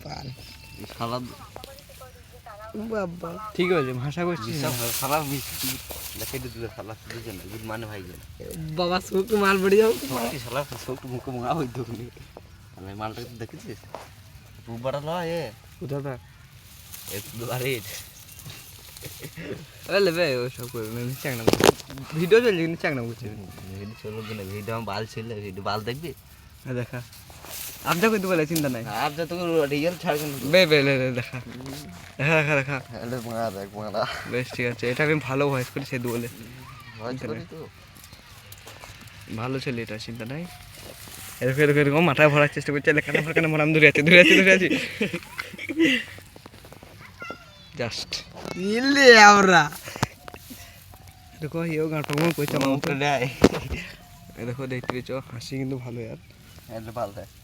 পান শালা বাবা ঠিক আছে ভাষা করছি শালা দেখে দিলে শালা দুজন গুড মানে ভাই গেল বাবা সুখ মাল পড়ে যাও শালা সব মুখ মুখা হই তো আমি মালটা দেখেছিস বুবারা লয় এ কোথাটা একটু আরে লেবে ওসব করবে আমি চাংনা ভিডিও চলছে কিন্তু চাংনা করছে ভিডিও চলো না ভিডিও আমার বাল ছিল ভিডিও বাল দেখবি দেখা আপ যা করতে বলে চিন্তা নাই আপ যা তোকে রিয়েল ছাড়বেন বে বে লে দেখা দেখা দেখা দেখা হ্যালো মারা দেখ মারা বেশ ঠিক আছে এটা আমি ভালো ভয়েস করি সে বলে ভয় করি তো ভালো ছেলে এটা চিন্তা নাই এরকম এরকম এরকম মাথায় ভরার চেষ্টা করছে লেখানা ফেরকানা মনে আমি ধরে আছি জাস্ট নিলে আমরা দেখো ইও গাঁটা মন কইছে আমার মুখ দেয় দেখো দেখতে পেয়েছো হাসি কিন্তু ভালো यार হ্যালো বাল দেয়